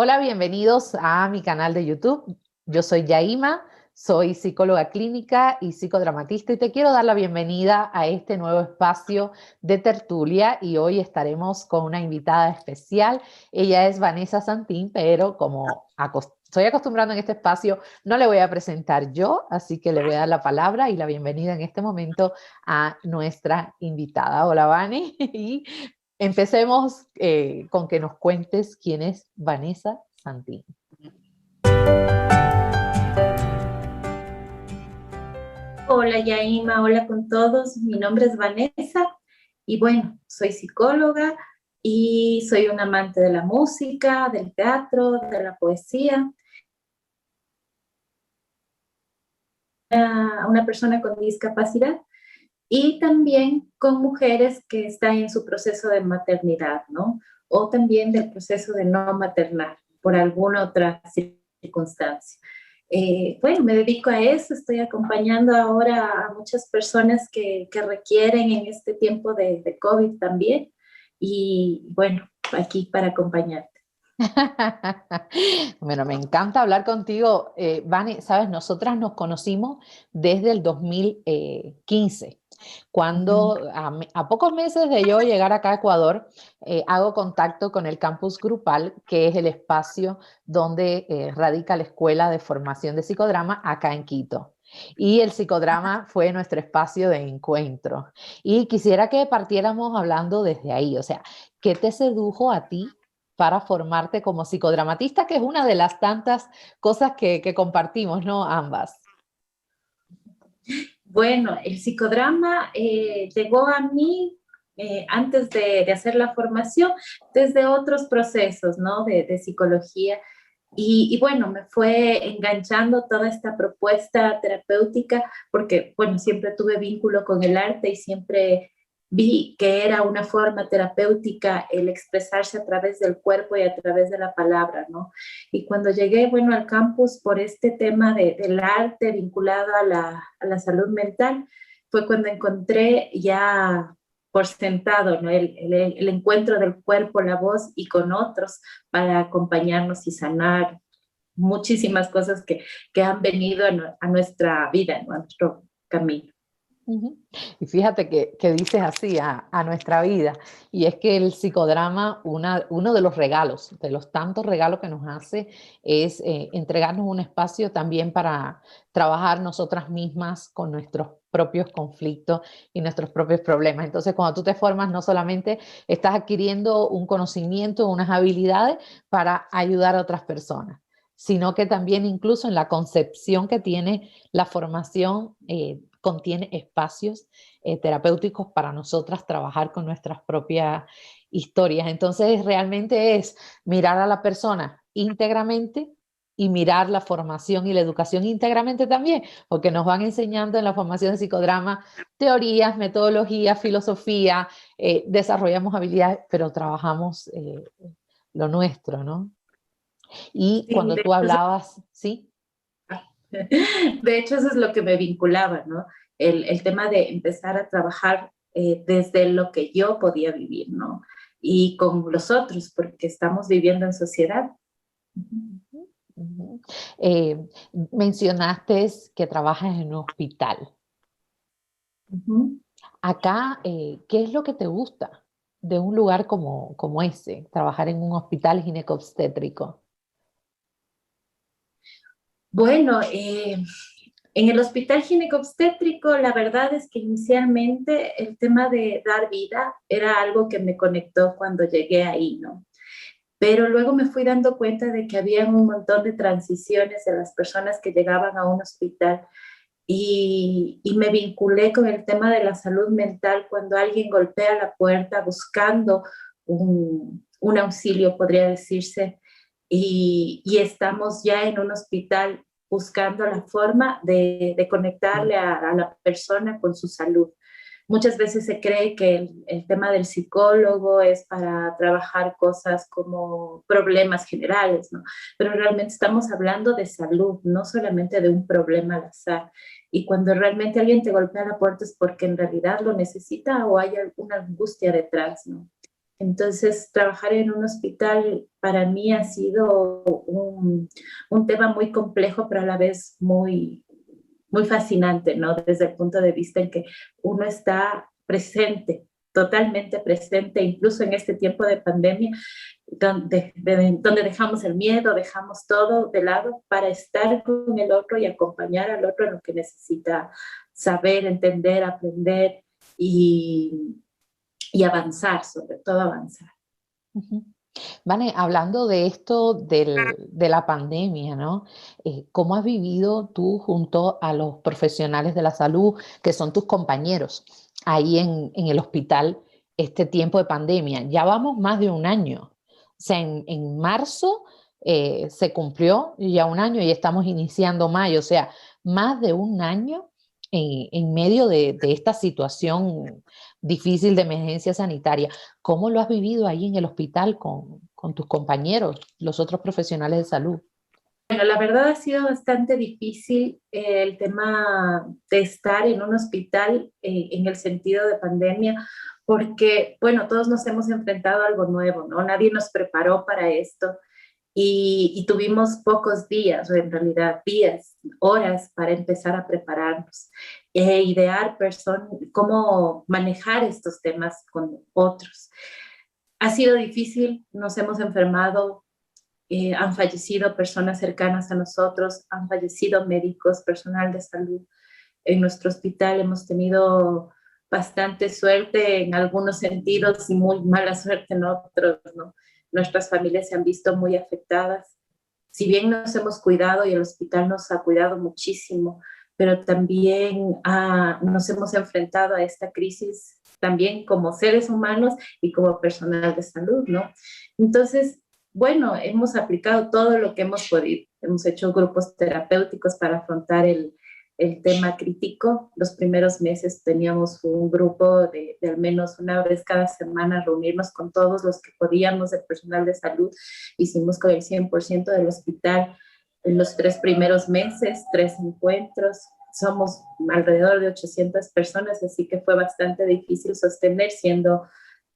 Hola, bienvenidos a mi canal de YouTube. Yo soy Yaima, soy psicóloga clínica y psicodramatista y te quiero dar la bienvenida a este nuevo espacio de tertulia y hoy estaremos con una invitada especial. Ella es Vanessa Santín, pero como estoy acostumbrando en este espacio, no le voy a presentar yo, así que le voy a dar la palabra y la bienvenida en este momento a nuestra invitada. Hola, Vane, y empecemos con que nos cuentes quién es Vanessa Santín. Hola Yaima, hola con todos. Mi nombre es Vanessa y bueno, soy psicóloga y soy un amante de la música, del teatro, de la poesía, una persona con discapacidad y también con mujeres que están en su proceso de maternidad, ¿no? O también del proceso de no maternar por alguna otra circunstancia. Bueno, me dedico a eso, estoy acompañando ahora a muchas personas que requieren en este tiempo de COVID también y bueno, aquí para acompañarte. Bueno, me encanta hablar contigo, Vane. Sabes, nosotras nos conocimos desde el 2015, Ujú. cuando a pocos meses de yo llegar acá a Ecuador, hago contacto con el campus grupal, que es el espacio donde radica la Escuela de Formación de Psicodrama acá en Quito. Y el psicodrama fue nuestro espacio de encuentro. Y quisiera que partiéramos hablando desde ahí, o sea, ¿qué te sedujo a ti para formarte como psicodramatista, que es una de las tantas cosas que compartimos, ¿no? Ambas. Bueno, el psicodrama llegó a mí antes de hacer la formación desde otros procesos, ¿no? De psicología. Y bueno, me fue enganchando toda esta propuesta terapéutica porque, bueno, siempre tuve vínculo con el arte y siempre vi que era una forma terapéutica el expresarse a través del cuerpo y a través de la palabra, ¿no? Y cuando llegué, bueno, al campus por este tema del arte vinculado a la salud mental, fue cuando encontré ya por sentado, ¿no? El encuentro del cuerpo, la voz y con otros para acompañarnos y sanar muchísimas cosas que han venido a nuestra vida, ¿no? A nuestro camino. Ujú. Y fíjate que dices así a nuestra vida, y es que el psicodrama, uno de los regalos, de los tantos regalos que nos hace, es entregarnos un espacio también para trabajar nosotras mismas con nuestros propios conflictos y nuestros propios problemas. Entonces, cuando tú te formas, no solamente estás adquiriendo un conocimiento, unas habilidades para ayudar a otras personas, sino que también incluso en la concepción que tiene la formación, contiene espacios terapéuticos para nosotras trabajar con nuestras propias historias. Entonces, realmente es mirar a la persona íntegramente y mirar la formación y la educación íntegramente también, porque nos van enseñando en la formación de psicodrama teorías, metodologías, filosofía, desarrollamos habilidades, pero trabajamos lo nuestro, ¿no? Y Sí, cuando tú hablabas, ¿sí? de hecho, eso es lo que me vinculaba, ¿no? El tema de empezar a trabajar desde lo que yo podía vivir, ¿no? Y con los otros, porque estamos viviendo en sociedad. Ujú, ujú. Mencionaste que trabajas en un hospital. Ujú. Acá, ¿qué es lo que te gusta de un lugar como ese, trabajar en un hospital ginecobstétrico? Bueno, en el hospital ginecobstétrico, la verdad es que inicialmente el tema de dar vida era algo que me conectó cuando llegué ahí, ¿no? Pero luego me fui dando cuenta de que había un montón de transiciones de las personas que llegaban a un hospital y me vinculé con el tema de la salud mental cuando alguien golpea la puerta buscando un auxilio, podría decirse, y estamos ya en un hospital buscando la forma de conectarle a la persona con su salud. Muchas veces se cree que el tema del psicólogo es para trabajar cosas como problemas generales, ¿no? Pero realmente estamos hablando de salud, no solamente de un problema al azar. Y cuando realmente alguien te golpea la puerta es porque en realidad lo necesita o hay alguna angustia detrás, ¿no? Entonces, trabajar en un hospital para mí ha sido un tema muy complejo, pero a la vez muy fascinante, ¿no? Desde el punto de vista en que uno está presente, totalmente presente, incluso en este tiempo de pandemia, donde dejamos el miedo, dejamos todo de lado para estar con el otro y acompañar al otro en lo que necesita saber, entender, aprender y avanzar, sobre todo avanzar. Ujú. Vane, hablando de esto de la pandemia, ¿no? ¿Cómo has vivido tú junto a los profesionales de la salud, que son tus compañeros, ahí en el hospital, este tiempo de pandemia? Ya vamos más de un año. O sea, en marzo se cumplió ya un año y estamos iniciando mayo. O sea, más de un año en medio de esta situación difícil de emergencia sanitaria. ¿Cómo lo has vivido ahí en el hospital con tus compañeros, los otros profesionales de salud? Bueno, la verdad ha sido bastante difícil el tema de estar en un hospital en el sentido de pandemia, porque, bueno, todos nos hemos enfrentado a algo nuevo, ¿no? Nadie nos preparó para esto y tuvimos pocos días, o en realidad días, horas para empezar a prepararnos e idear cómo manejar estos temas con otros. Ha sido difícil, nos hemos enfermado, han fallecido personas cercanas a nosotros, han fallecido médicos, personal de salud. En nuestro hospital hemos tenido bastante suerte en algunos sentidos y muy mala suerte en otros, ¿no? Nuestras familias se han visto muy afectadas. Si bien nos hemos cuidado y el hospital nos ha cuidado muchísimo, pero también nos hemos enfrentado a esta crisis también como seres humanos y como personal de salud, ¿no? Entonces, bueno, hemos aplicado todo lo que hemos podido. Hemos hecho grupos terapéuticos para afrontar el tema crítico. Los primeros meses teníamos un grupo de al menos una vez cada semana reunirnos con todos los que podíamos del personal de salud. Hicimos con el 100% del hospital en los 3 primeros meses, 3 encuentros. Somos alrededor de 800 personas, así que fue bastante difícil sostener siendo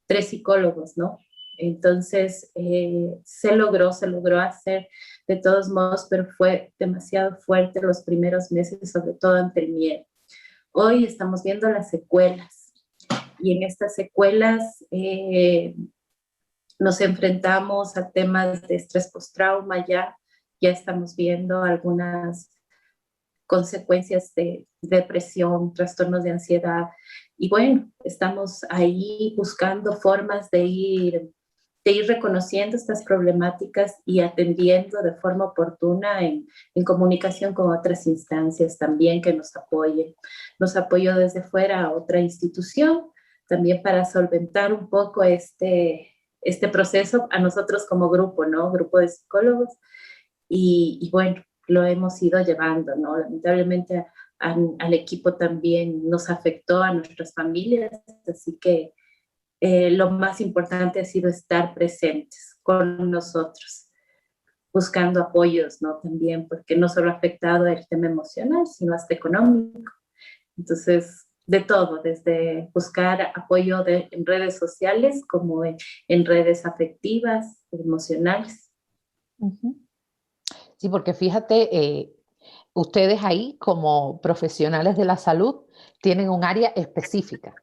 3 psicólogos, ¿no? Entonces, se logró hacer de todos modos, pero fue demasiado fuerte los primeros meses, sobre todo ante el miedo. Hoy estamos viendo las secuelas y en estas secuelas nos enfrentamos a temas de estrés postrauma, ya estamos viendo algunas consecuencias de depresión, trastornos de ansiedad. Y bueno, estamos ahí buscando formas de ir reconociendo estas problemáticas y atendiendo de forma oportuna en comunicación con otras instancias también que nos apoyen. Nos apoyó desde fuera a otra institución también para solventar un poco este proceso a nosotros como grupo, ¿no? Grupo de psicólogos. Y bueno, lo hemos ido llevando, ¿no? Lamentablemente al equipo también nos afectó a nuestras familias, así que lo más importante ha sido estar presentes con nosotros, buscando apoyos, ¿no? También, porque no solo ha afectado el tema emocional, sino hasta económico. Entonces, de todo, desde buscar apoyo en redes sociales como en redes afectivas, emocionales. Ujú. Sí, porque fíjate, ustedes ahí como profesionales de la salud tienen un área específica,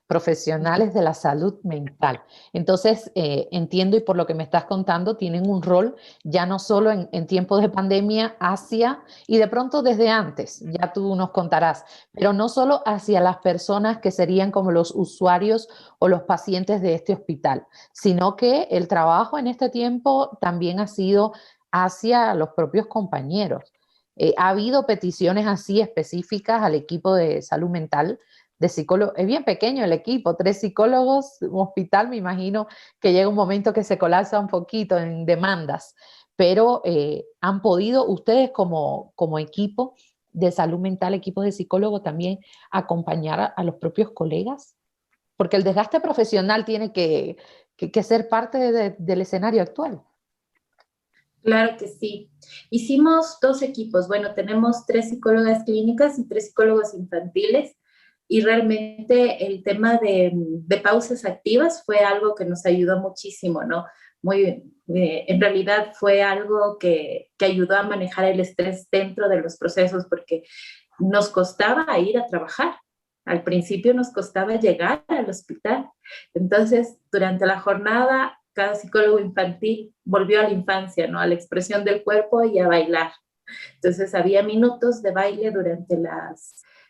profesionales de la salud mental. Entonces, entiendo y por lo que me estás contando, tienen un rol ya no solo en tiempos de pandemia hacia, y de pronto desde antes, ya tú nos contarás, pero no solo hacia las personas que serían como los usuarios o los pacientes de este hospital, sino que el trabajo en este tiempo también ha sido hacia los propios compañeros. ¿Ha habido peticiones así específicas al equipo de salud mental de psicólogos? Es bien pequeño el equipo, 3 psicólogos, un hospital, me imagino que llega un momento que se colapsa un poquito en demandas, pero ¿han podido ustedes como equipo de salud mental, equipos de psicólogos también acompañar a los propios colegas? Porque el desgaste profesional tiene que ser parte del escenario actual. Claro que sí. Hicimos 2 equipos. Bueno, tenemos 3 psicólogas clínicas y 3 psicólogos infantiles. y realmente el tema de pausas activas fue algo que nos ayudó muchísimo, ¿no? En realidad fue algo que ayudó a manejar el estrés dentro de los procesos porque nos costaba ir a trabajar. Al principio nos costaba llegar al hospital. Entonces, durante la jornada, cada psicólogo infantil volvió a la infancia, ¿no? A la expresión del cuerpo y a bailar. Entonces, había minutos de baile durante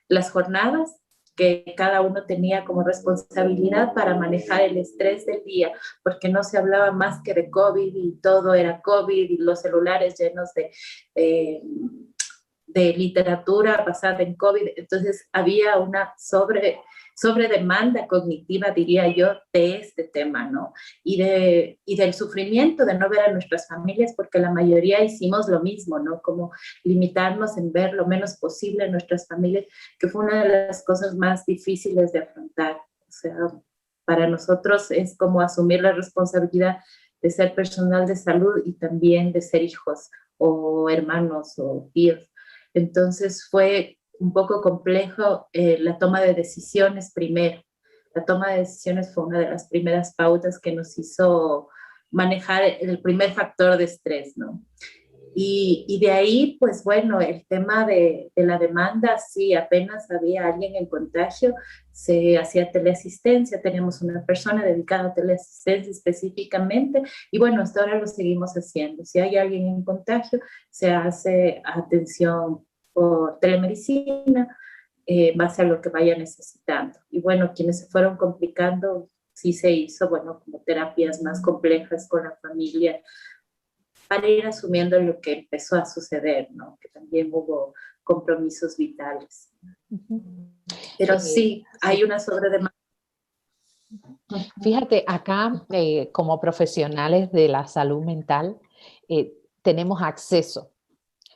las jornadas que cada uno tenía como responsabilidad para manejar el estrés del día, porque no se hablaba más que de COVID y todo era COVID y los celulares llenos eh, de literatura basada en COVID. Entonces había una sobre demanda cognitiva, diría yo, de este tema, ¿no? Y del sufrimiento de no ver a nuestras familias, porque la mayoría hicimos lo mismo, ¿no? Como limitarnos en ver lo menos posible a nuestras familias, que fue una de las cosas más difíciles de afrontar. O sea, para nosotros es como asumir la responsabilidad de ser personal de salud y también de ser hijos o hermanos o tíos. Entonces fue un poco complejo la toma de decisiones primero. La toma de decisiones fue una de las primeras pautas que nos hizo manejar el primer factor de estrés, ¿no? Y de ahí, pues bueno, el tema de la demanda, sí, apenas había alguien en contagio, se hacía teleasistencia, teníamos una persona dedicada a teleasistencia específicamente, y bueno, hasta ahora lo seguimos haciendo. Si hay alguien en contagio, se hace atención por telemedicina, base a lo que vaya necesitando. Y bueno, quienes se fueron complicando, sí se hizo, bueno, como terapias más complejas con la familia, para ir asumiendo lo que empezó a suceder, ¿no? Que también hubo compromisos vitales. Pero sí, hay una sobredemanda. Fíjate, acá como profesionales de la salud mental tenemos acceso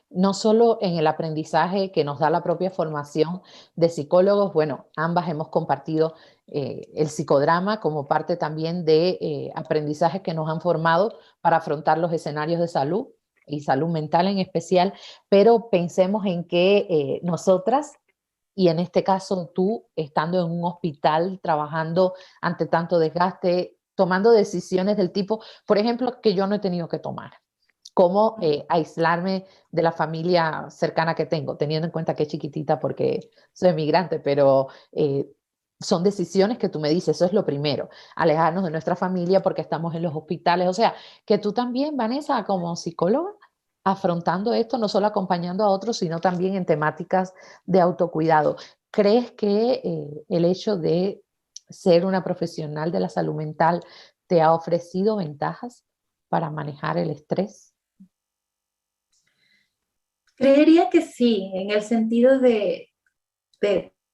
no solo en el aprendizaje que nos da la propia formación de psicólogos, bueno, ambas hemos compartido el psicodrama como parte también de aprendizajes que nos han formado para afrontar los escenarios de salud y salud mental en especial, pero pensemos en que nosotras, y en este caso tú, estando en un hospital, trabajando ante tanto desgaste, tomando decisiones del tipo, por ejemplo, que yo no he tenido que tomar cómo aislarme de la familia cercana que tengo, teniendo en cuenta que es chiquitita porque soy migrante, pero son decisiones que tú me dices, eso es lo primero, alejarnos de nuestra familia porque estamos en los hospitales, o sea, que tú también, Vanessa, como psicóloga, afrontando esto, no solo acompañando a otros, sino también en temáticas de autocuidado. ¿Crees que el hecho de ser una profesional de la salud mental te ha ofrecido ventajas para manejar el estrés? Creería que sí, en el sentido de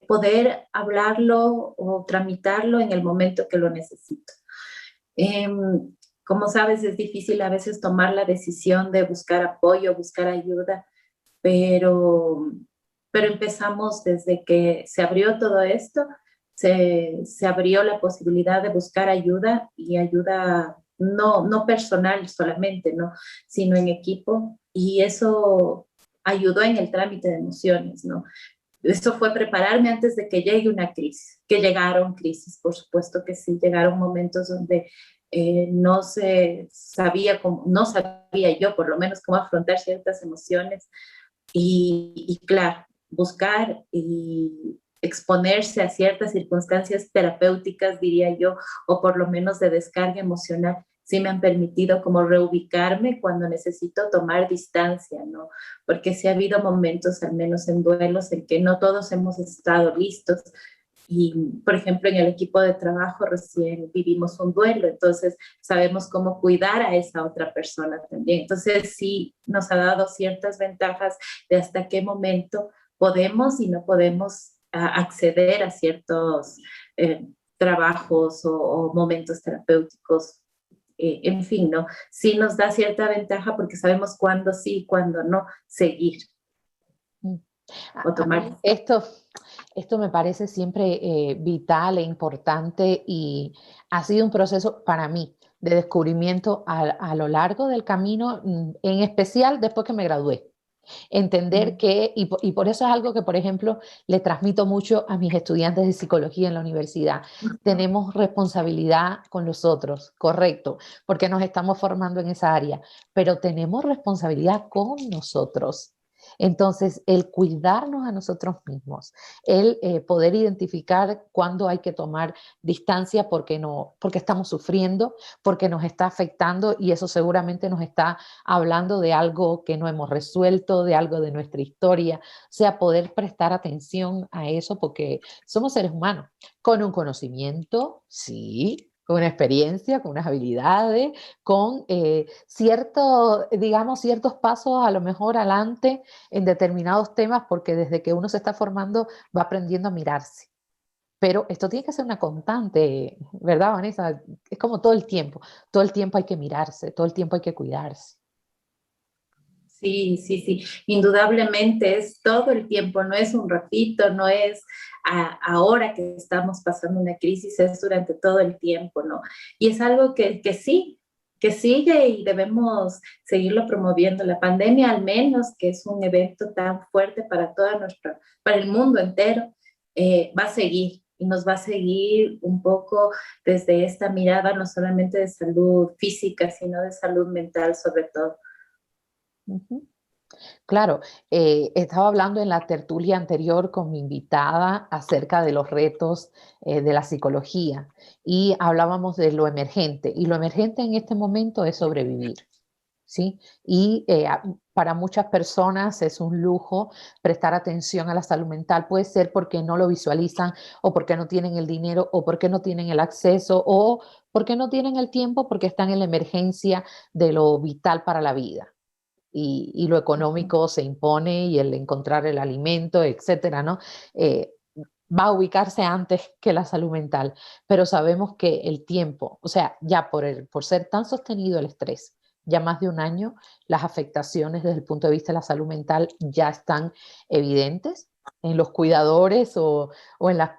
poder hablarlo o tramitarlo en el momento que lo necesito. Eh, Como sabes, es difícil a veces tomar la decisión de buscar apoyo, buscar ayuda, pero, pero empezamos desde que se abrió todo esto, se abrió la posibilidad de buscar ayuda y ayuda no personal solamente, ¿no? Sino en equipo, y eso ayudó en el trámite de emociones, ¿no? Eso fue prepararme antes de que llegue una crisis, que llegaron crisis, por supuesto que sí, llegaron momentos donde no se sabía cómo, no sabía yo por lo menos cómo afrontar ciertas emociones y claro, buscar y exponerse a ciertas circunstancias terapéuticas, diría yo, o por lo menos de descarga emocional, sí me han permitido como reubicarme cuando necesito tomar distancia, ¿no? Porque sí ha habido momentos, al menos en duelos, en que no todos hemos estado listos. Y, por ejemplo, en el equipo de trabajo recién vivimos un duelo, entonces sabemos cómo cuidar a esa otra persona también. Entonces sí nos ha dado ciertas ventajas de hasta qué momento podemos y no podemos acceder a ciertos trabajos o momentos terapéuticos. En fin, ¿no? Sí nos da cierta ventaja porque sabemos cuándo sí y cuándo no seguir o tomar. Esto me parece siempre vital e importante y ha sido un proceso para mí de descubrimiento a lo largo del camino, en especial después que me gradué. Entender que, y por eso es algo que, por ejemplo, le transmito mucho a mis estudiantes de psicología en la universidad. Tenemos responsabilidad con los otros, correcto, porque nos estamos formando en esa área, pero tenemos responsabilidad con nosotros. Entonces, el cuidarnos a nosotros mismos, el poder identificar cuándo hay que tomar distancia porque, no, porque estamos sufriendo, porque nos está afectando y eso seguramente nos está hablando de algo que no hemos resuelto, de algo de nuestra historia, o sea, poder prestar atención a eso porque somos seres humanos, con un conocimiento, sí, con una experiencia, con unas habilidades, con digamos, ciertos pasos a lo mejor adelante en determinados temas, porque desde que uno se está formando va aprendiendo a mirarse. Pero esto tiene que ser una constante, ¿verdad, Vanessa? Es como todo el tiempo hay que mirarse, todo el tiempo hay que cuidarse. Sí, sí, sí, indudablemente es todo el tiempo, no es un ratito, no es ahora que estamos pasando una crisis, es durante todo el tiempo, ¿no? Y es algo que sí, que sigue y debemos seguirlo promoviendo. La pandemia al menos, que es un evento tan fuerte para para el mundo entero, va a seguir y nos va a seguir un poco desde esta mirada no solamente de salud física, sino de salud mental sobre todo. Ujú. Claro, estaba hablando en la tertulia anterior con mi invitada acerca de los retos de la psicología y hablábamos de lo emergente y lo emergente en este momento es sobrevivir, ¿sí? Y para muchas personas es un lujo prestar atención a la salud mental, puede ser porque no lo visualizan o porque no tienen el dinero o porque no tienen el acceso o porque no tienen el tiempo porque están en la emergencia de lo vital para la vida y lo económico se impone y el encontrar el alimento, etcétera, ¿no? Va a ubicarse antes que la salud mental, pero sabemos que el tiempo, o sea, ya por ser tan sostenido el estrés, ya más de un año, las afectaciones desde el punto de vista de la salud mental ya están evidentes en los cuidadores o en la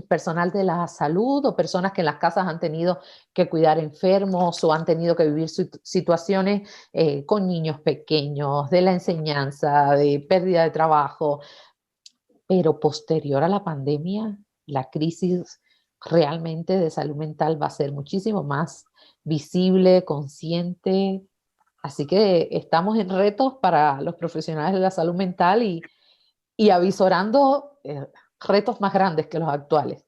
personal de la salud o personas que en las casas han tenido que cuidar enfermos o han tenido que vivir situaciones con niños pequeños, de la enseñanza, de pérdida de trabajo, pero posterior a la pandemia, la crisis realmente de salud mental va a ser muchísimo más visible, consciente. Así que estamos en retos para los profesionales de la salud mental y avisorando retos más grandes que los actuales.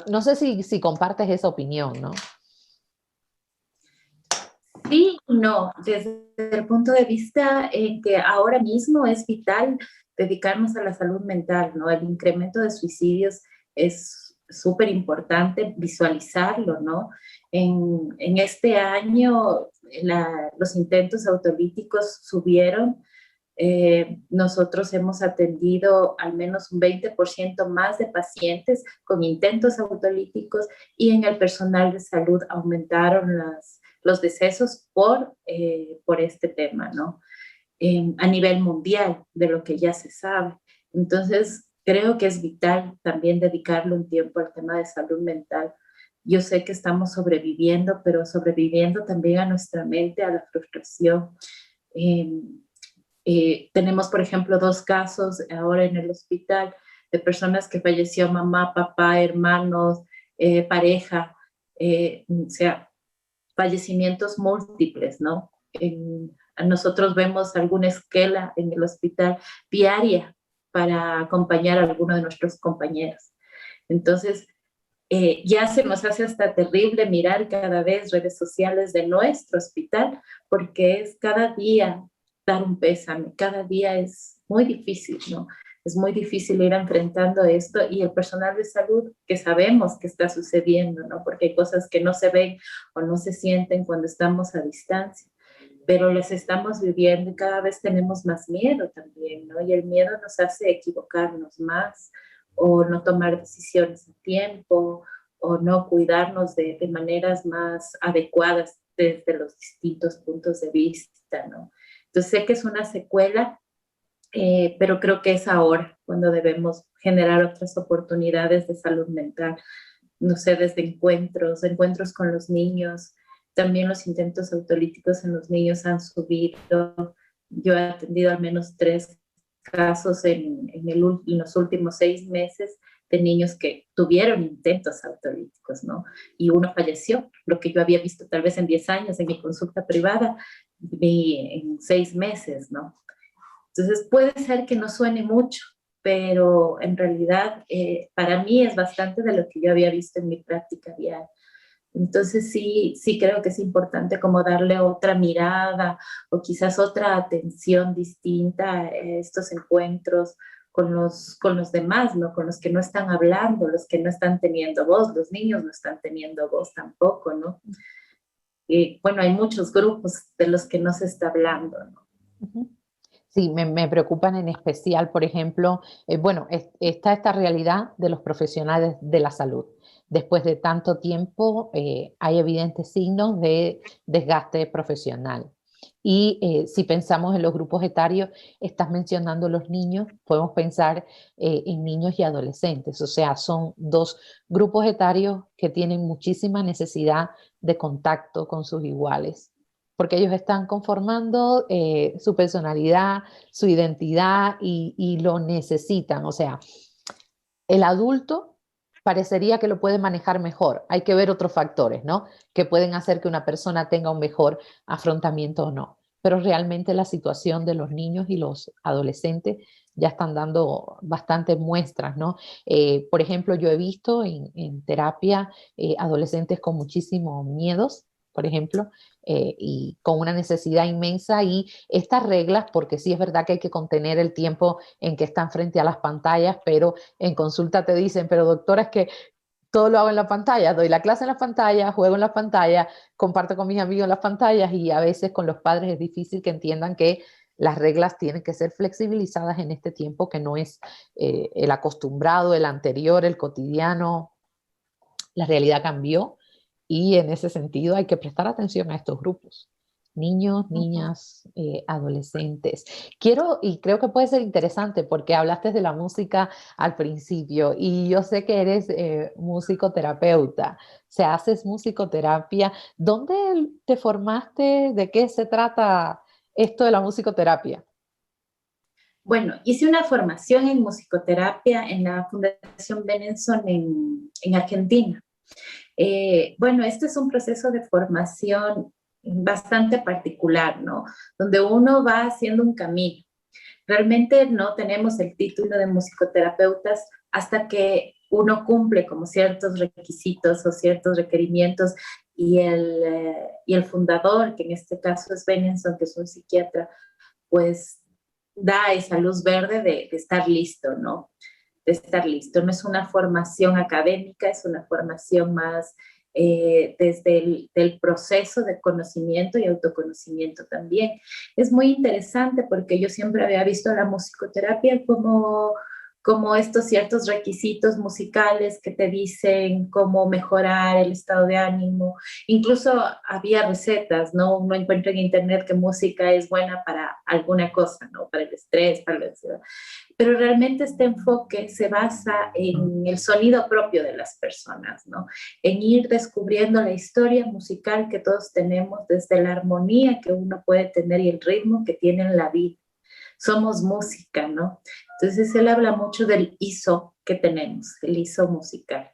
No sé si compartes esa opinión, ¿no? Sí, no, desde el punto de vista en que ahora mismo es vital dedicarnos a la salud mental, ¿no? El incremento de suicidios es súper importante visualizarlo, ¿no? En este año los intentos autolíticos subieron. Nosotros hemos atendido al menos un 20% más de pacientes con intentos autolíticos y en el personal de salud aumentaron los decesos por este tema, ¿no? A nivel mundial, de lo que ya se sabe. Entonces, creo que es vital también dedicarle un tiempo al tema de salud mental. Yo sé que estamos sobreviviendo, pero sobreviviendo también a nuestra mente, a la frustración. Eh, Tenemos, por ejemplo, dos casos ahora en el hospital de personas que falleció mamá, papá, hermanos, pareja, o sea, fallecimientos múltiples, ¿no? Nosotros vemos alguna esquela en el hospital diaria para acompañar a alguno de nuestros compañeros. Entonces, ya se nos hace hasta terrible mirar cada vez redes sociales de nuestro hospital, porque es cada día dar un pésame, cada día es muy difícil, ¿no? Es muy difícil ir enfrentando esto y el personal de salud que sabemos que está sucediendo, ¿no? Porque hay cosas que no se ven o no se sienten cuando estamos a distancia, pero las estamos viviendo y cada vez tenemos más miedo también, ¿no? Y el miedo nos hace equivocarnos más o no tomar decisiones a tiempo o no cuidarnos de maneras más adecuadas desde los distintos puntos de vista, ¿no? Entonces sé que es una secuela, pero creo que es ahora cuando debemos generar otras oportunidades de salud mental, no sé, desde encuentros con los niños, también los intentos autolíticos en los niños han subido, Yo he atendido al menos 3 casos en los últimos 6 meses de niños que tuvieron intentos autolíticos, ¿no? Y uno falleció, lo que yo había visto tal vez en 10 años en mi consulta privada, vi en 6 meses, ¿no? Entonces puede ser que no suene mucho, pero en realidad para mí es bastante de lo que yo había visto en mi práctica diaria. Entonces sí creo que es importante como darle otra mirada o quizás otra atención distinta a estos encuentros con los demás, ¿no? Con los que no están hablando, los que no están teniendo voz, los niños no están teniendo voz tampoco, ¿no? Y bueno, hay muchos grupos de los que no se está hablando, ¿no? Ujú. Sí, me preocupan en especial, por ejemplo, bueno, está esta realidad de los profesionales de la salud. Después de tanto tiempo, hay evidentes signos de desgaste profesional. Y si pensamos en los grupos etarios, estás mencionando los niños, podemos pensar en niños y adolescentes, o sea, son dos grupos etarios que tienen muchísima necesidad de contacto con sus iguales, porque ellos están conformando su personalidad, su identidad y lo necesitan. O sea, el adulto parecería que lo puede manejar mejor. Hay que ver otros factores, ¿no? Que pueden hacer que una persona tenga un mejor afrontamiento o no. Pero realmente la situación de los niños y los adolescentes ya están dando bastantes muestras, ¿no? Por ejemplo, yo he visto en terapia adolescentes con muchísimos miedos, por ejemplo, y con una necesidad inmensa, y estas reglas, porque sí es verdad que hay que contener el tiempo en que están frente a las pantallas, pero en consulta te dicen, pero doctora, es que todo lo hago en la pantalla, doy la clase en la pantalla, juego en la pantalla, comparto con mis amigos en las pantallas, y a veces con los padres es difícil que entiendan que las reglas tienen que ser flexibilizadas en este tiempo que no es el acostumbrado, el anterior, el cotidiano. La realidad cambió y en ese sentido hay que prestar atención a estos grupos. Niños, niñas, adolescentes. Quiero, y creo que puede ser interesante porque hablaste de la música al principio y yo sé que eres musicoterapeuta, o sea, haces musicoterapia. ¿Dónde te formaste? ¿De qué se trata esto de la musicoterapia? Bueno, hice una formación en musicoterapia en la Fundación Benenson en Argentina. Bueno, este es un proceso de formación bastante particular, ¿no? Donde uno va haciendo un camino. Realmente no tenemos el título de musicoterapeutas hasta que uno cumple como ciertos requisitos o ciertos requerimientos y el fundador, que en este caso es Benenson, que es un psiquiatra, pues da esa luz verde de estar listo, ¿no? De estar listo. No es una formación académica, es una formación más desde del proceso de conocimiento y autoconocimiento también. Es muy interesante porque yo siempre había visto la musicoterapia como estos ciertos requisitos musicales que te dicen cómo mejorar el estado de ánimo. Incluso había recetas, ¿no? Uno encuentra en internet que música es buena para alguna cosa, ¿no? Para el estrés, para la ansiedad. Pero realmente este enfoque se basa en el sonido propio de las personas, ¿no? En ir descubriendo la historia musical que todos tenemos, desde la armonía que uno puede tener y el ritmo que tiene en la vida. Somos música, ¿no? Entonces él habla mucho del ISO que tenemos, el ISO musical.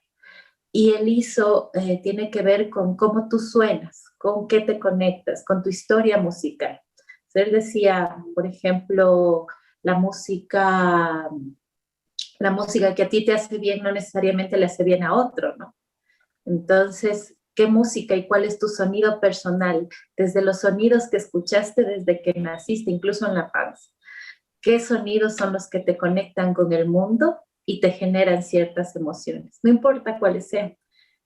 Y el ISO tiene que ver con cómo tú suenas, con qué te conectas, con tu historia musical. Él decía, por ejemplo, la música, la música que a ti te hace bien no necesariamente le hace bien a otro, ¿no? Entonces, ¿qué música y cuál es tu sonido personal? Desde los sonidos que escuchaste desde que naciste, incluso en la panza. ¿Qué sonidos son los que te conectan con el mundo y te generan ciertas emociones? No importa cuáles sean,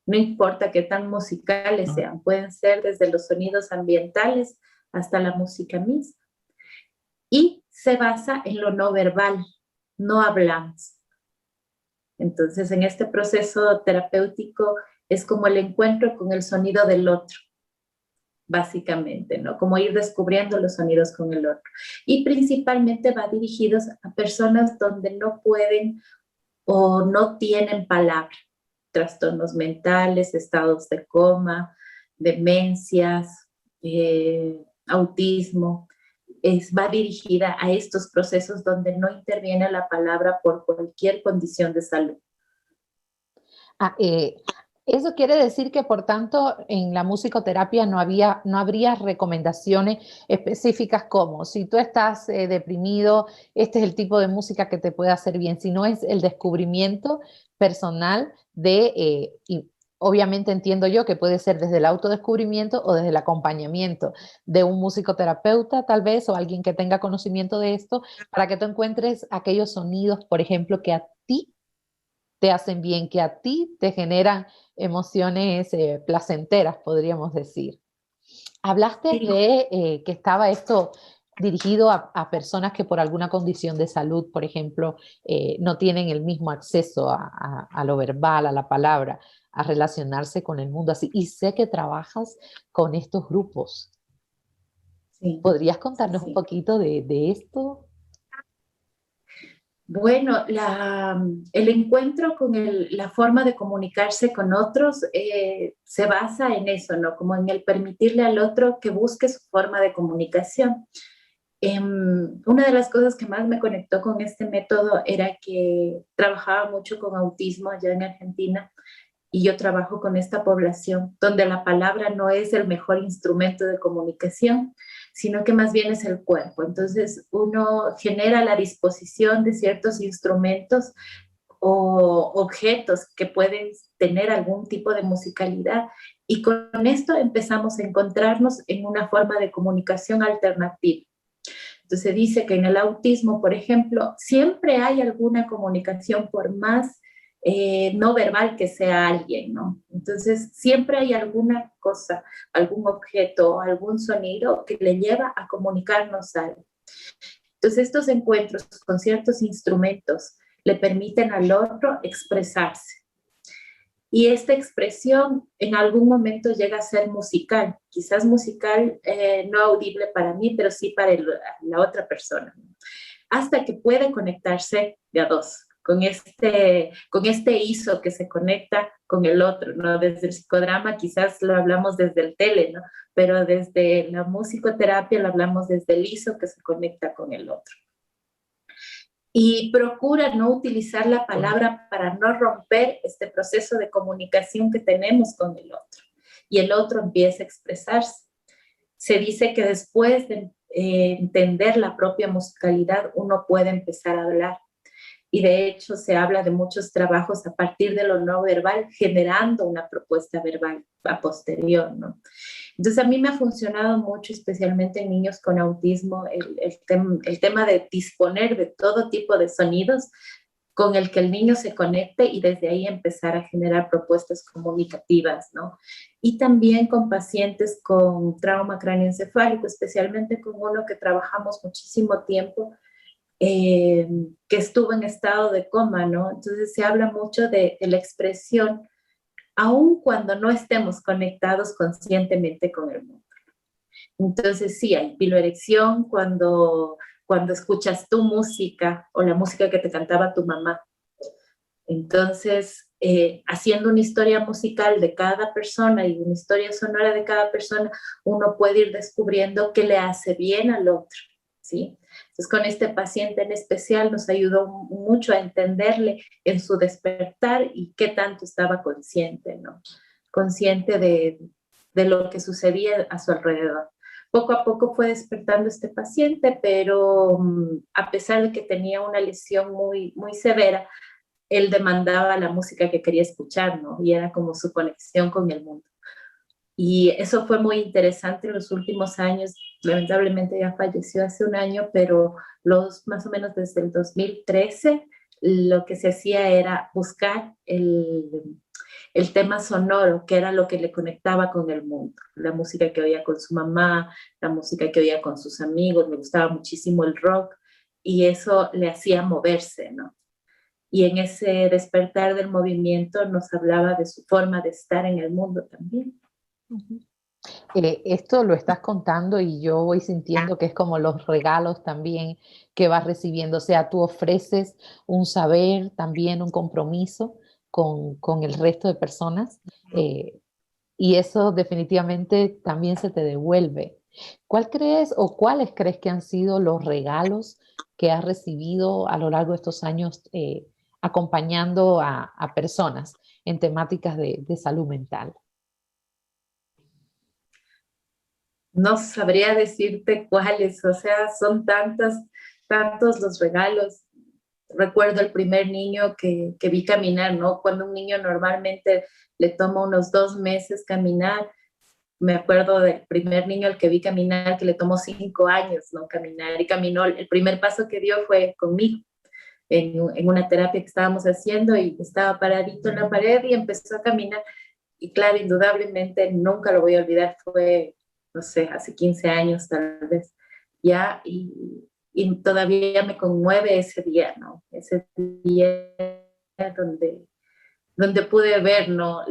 no importa qué tan musicales sean, pueden ser desde los sonidos ambientales hasta la música misma. Y se basa en lo no verbal, no hablamos. Entonces, en este proceso terapéutico es como el encuentro con el sonido del otro, básicamente, ¿no? Como ir descubriendo los sonidos con el otro. Y principalmente va dirigidos a personas donde no pueden o no tienen palabra, trastornos mentales, estados de coma, demencias, autismo. va dirigida a estos procesos donde no interviene la palabra por cualquier condición de salud. Ah, eso quiere decir que, por tanto, en la musicoterapia no habría recomendaciones específicas como, si tú estás deprimido, este es el tipo de música que te puede hacer bien, sino es el descubrimiento personal y obviamente entiendo yo que puede ser desde el autodescubrimiento o desde el acompañamiento de un musicoterapeuta, tal vez, o alguien que tenga conocimiento de esto, para que tú encuentres aquellos sonidos, por ejemplo, que a ti te hacen bien, que a ti te generan emociones placenteras, podríamos decir. Hablaste Sí. de que estaba esto dirigido a personas que por alguna condición de salud, por ejemplo, no tienen el mismo acceso a lo verbal, a la palabra, a relacionarse con el mundo así. Y sé que trabajas con estos grupos. Sí, ¿Podrías sí, contarnos un sí. poquito de esto? Bueno, el encuentro con la forma de comunicarse con otros se basa en eso, ¿no? Como en el permitirle al otro que busque su forma de comunicación. Una de las cosas que más me conectó con este método era que trabajaba mucho con autismo allá en Argentina y yo trabajo con esta población donde la palabra no es el mejor instrumento de comunicación, sino que más bien es el cuerpo. Entonces uno genera la disposición de ciertos instrumentos o objetos que pueden tener algún tipo de musicalidad y con esto empezamos a encontrarnos en una forma de comunicación alternativa. Entonces dice que en el autismo, por ejemplo, siempre hay alguna comunicación por más no verbal que sea alguien, ¿no? Entonces siempre hay alguna cosa, algún objeto, algún sonido que le lleva a comunicarnos algo. Entonces estos encuentros con ciertos instrumentos le permiten al otro expresarse. Y esta expresión en algún momento llega a ser musical, quizás musical no audible para mí, pero sí para la otra persona, ¿no? Hasta que puede conectarse de a dos, con este hizo que se conecta con el otro, ¿no? Desde el psicodrama quizás lo hablamos desde el tele, ¿no? Pero desde la musicoterapia lo hablamos desde el hizo que se conecta con el otro. Y procura no utilizar la palabra para no romper este proceso de comunicación que tenemos con el otro. Y el otro empieza a expresarse. Se dice que después de entender la propia musicalidad, uno puede empezar a hablar. Y de hecho se habla de muchos trabajos a partir de lo no verbal, generando una propuesta verbal a posterior, ¿no? Entonces a mí me ha funcionado mucho, especialmente en niños con autismo, el tema de disponer de todo tipo de sonidos con el que el niño se conecte y desde ahí empezar a generar propuestas comunicativas, ¿no? Y también con pacientes con trauma cráneoencefálico, especialmente con uno que trabajamos muchísimo tiempo, que estuvo en estado de coma, ¿no? Entonces se habla mucho de la expresión, aun cuando no estemos conectados conscientemente con el mundo. Entonces sí, hay piloerección cuando escuchas tu música o la música que te cantaba tu mamá. Entonces, haciendo una historia musical de cada persona y una historia sonora de cada persona, uno puede ir descubriendo qué le hace bien al otro, ¿sí? Entonces, con este paciente en especial nos ayudó mucho a entenderle en su despertar y qué tanto estaba consciente, ¿no? Consciente de lo que sucedía a su alrededor. Poco a poco fue despertando este paciente, pero a pesar de que tenía una lesión muy, muy severa, él demandaba la música que quería escuchar, ¿no? Y era como su conexión con el mundo. Y eso fue muy interesante en los últimos años. Lamentablemente ya falleció hace un año, pero más o menos desde el 2013 lo que se hacía era buscar el tema sonoro, que era lo que le conectaba con el mundo. La música que oía con su mamá, la música que oía con sus amigos, le gustaba muchísimo el rock y eso le hacía moverse, ¿no? Y en ese despertar del movimiento nos hablaba de su forma de estar en el mundo también. Esto lo estás contando y yo voy sintiendo que es como los regalos también que vas recibiendo. O sea, tú ofreces un saber, también un compromiso con el resto de personas, y eso definitivamente también se te devuelve. ¿Cuál crees o cuáles crees que han sido los regalos que has recibido a lo largo de estos años acompañando a personas en temáticas de salud mental? No sabría decirte cuáles, o sea, son tantos los regalos. Recuerdo el primer niño que vi caminar, ¿no? Cuando un niño normalmente le toma unos 2 meses caminar, me acuerdo del primer niño al que vi caminar, que le tomó 5 años, ¿no? Caminar y caminó. El primer paso que dio fue conmigo en una terapia que estábamos haciendo y estaba paradito en la pared y empezó a caminar. Y claro, indudablemente nunca lo voy a olvidar, fue, no sé, hace 15 años tal vez, ya, y todavía me conmueve ese día, ¿no? Ese día donde pude ver, ¿no?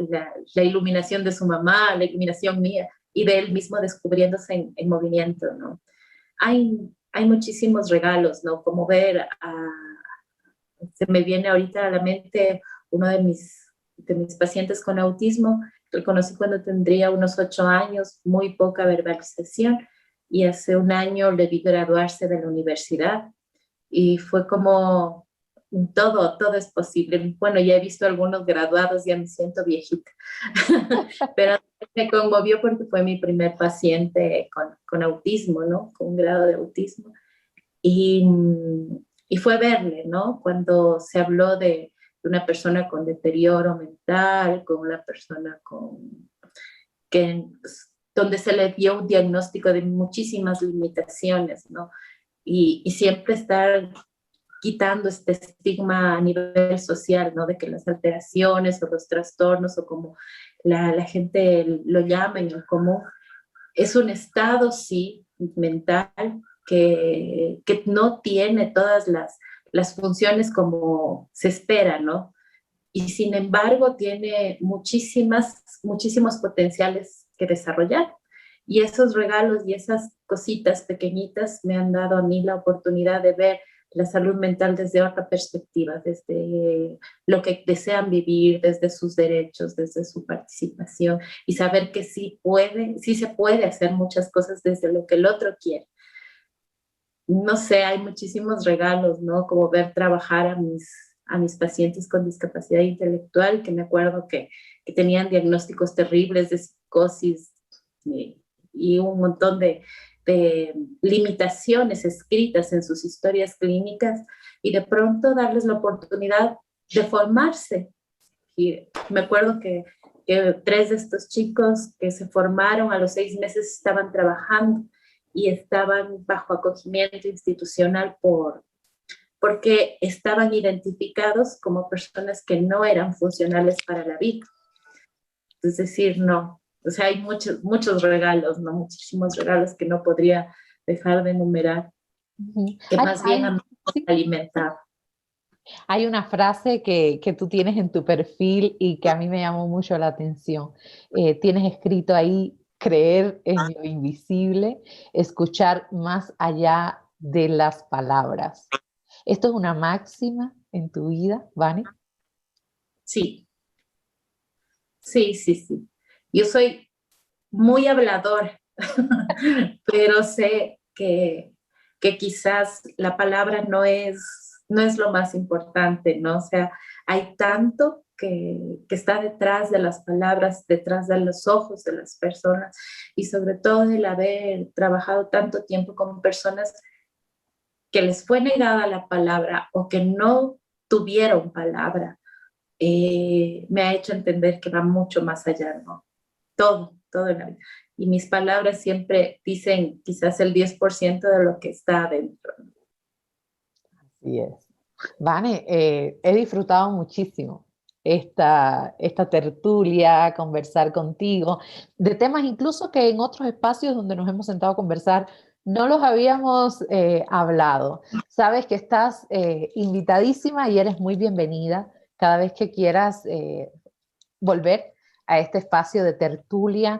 La iluminación de su mamá, la iluminación mía, y de él mismo descubriéndose en movimiento, ¿no? Hay muchísimos regalos, ¿no? Como ver se me viene ahorita a la mente uno de mis pacientes con autismo, que lo conocí cuando tendría unos 8 años, muy poca verbalización, y hace un año le vi graduarse de la universidad y fue como todo es posible. Bueno, ya he visto algunos graduados, ya me siento viejita, pero me conmovió porque fue mi primer paciente con autismo, ¿no? Con un grado de autismo. Y, y fue verle, ¿no? Cuando se habló de una persona con deterioro mental, con una persona donde se le dio un diagnóstico de muchísimas limitaciones, ¿no? Y siempre estar quitando este estigma a nivel social, ¿no? De que las alteraciones o los trastornos o como la gente lo llama en el común, es un estado, sí, mental que no tiene todas las funciones como se espera, ¿no? Y sin embargo tiene muchísimos potenciales que desarrollar. Y esos regalos y esas cositas pequeñitas me han dado a mí la oportunidad de ver la salud mental desde otra perspectiva, desde lo que desean vivir, desde sus derechos, desde su participación y saber que sí se puede hacer muchas cosas desde lo que el otro quiere. No sé, hay muchísimos regalos, ¿no? Como ver trabajar a mis pacientes con discapacidad intelectual, que me acuerdo que tenían diagnósticos terribles de psicosis y un montón de limitaciones escritas en sus historias clínicas y de pronto darles la oportunidad de formarse. Y me acuerdo que 3 de estos chicos que se formaron a los 6 meses estaban trabajando y estaban bajo acogimiento institucional porque estaban identificados como personas que no eran funcionales para la vida. Es decir, no. O sea, hay muchos regalos, ¿no? Muchísimos regalos que no podría dejar de enumerar, que más bien a mí me Sí. alimentado. Hay una frase que tú tienes en tu perfil y que a mí me llamó mucho la atención. Tienes escrito ahí, creer en lo invisible, escuchar más allá de las palabras. ¿Esto es una máxima en tu vida, Vani? Sí, sí. Yo soy muy hablador, pero sé que quizás la palabra no es lo más importante, ¿no? O sea, hay tanto que está detrás de las palabras, detrás de los ojos de las personas y sobre todo el haber trabajado tanto tiempo con personas que les fue negada la palabra o que no tuvieron palabra, me ha hecho entender que va mucho más allá, ¿no? Todo en la vida. Y mis palabras siempre dicen quizás el 10% de lo que está adentro. Así es. Vane, he disfrutado muchísimo esta tertulia, conversar contigo, de temas incluso que en otros espacios donde nos hemos sentado a conversar no los habíamos hablado. Sabes que estás invitadísima y eres muy bienvenida cada vez que quieras volver a este espacio de tertulia.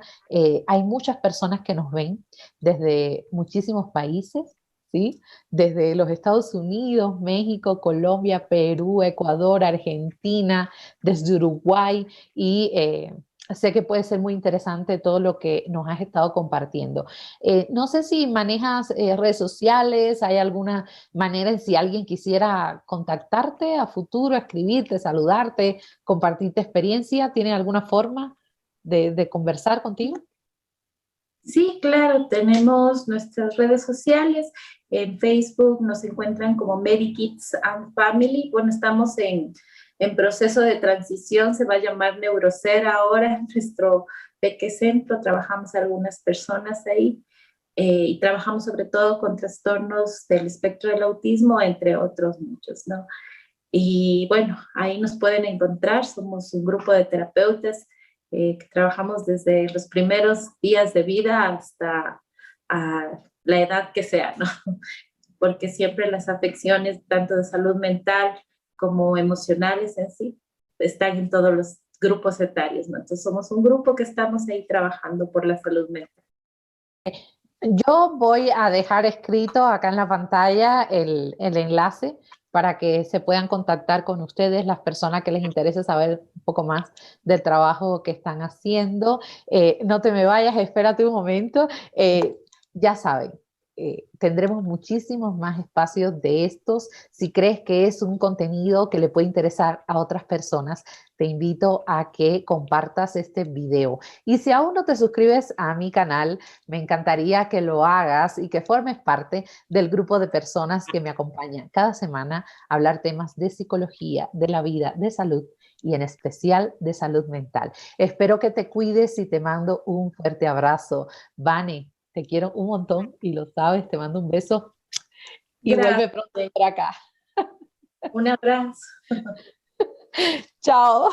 Hay muchas personas que nos ven desde muchísimos países, ¿sí? Desde los Estados Unidos, México, Colombia, Perú, Ecuador, Argentina, desde Uruguay y sé que puede ser muy interesante todo lo que nos has estado compartiendo. No sé si manejas redes sociales, hay alguna manera en si alguien quisiera contactarte a futuro, escribirte, saludarte, compartirte experiencia, ¿tiene alguna forma de conversar contigo? Sí, claro, tenemos nuestras redes sociales. En Facebook nos encuentran como Medikids and Family. Bueno, estamos en proceso de transición, se va a llamar Neurocer ahora, nuestro peque centro. Trabajamos algunas personas ahí y trabajamos sobre todo con trastornos del espectro del autismo, entre otros muchos, ¿no? Y bueno, ahí nos pueden encontrar, somos un grupo de terapeutas que trabajamos desde los primeros días de vida hasta la edad que sea, ¿no? Porque siempre las afecciones, tanto de salud mental como emocionales en sí, están en todos los grupos etarios, ¿no? Entonces somos un grupo que estamos ahí trabajando por la salud mental. Yo voy a dejar escrito acá en la pantalla el enlace para que se puedan contactar con ustedes las personas que les interese saber un poco más del trabajo que están haciendo. No te me vayas, espérate un momento. Ya saben, tendremos muchísimos más espacios de estos. Si crees que es un contenido que le puede interesar a otras personas, te invito a que compartas este video. Y si aún no te suscribes a mi canal, me encantaría que lo hagas y que formes parte del grupo de personas que me acompañan cada semana a hablar temas de psicología, de la vida, de salud y en especial de salud mental. Espero que te cuides y te mando un fuerte abrazo. Vane, te quiero un montón y lo sabes, te mando un beso y vuelve Gracias. pronto por acá. Un abrazo. Chao.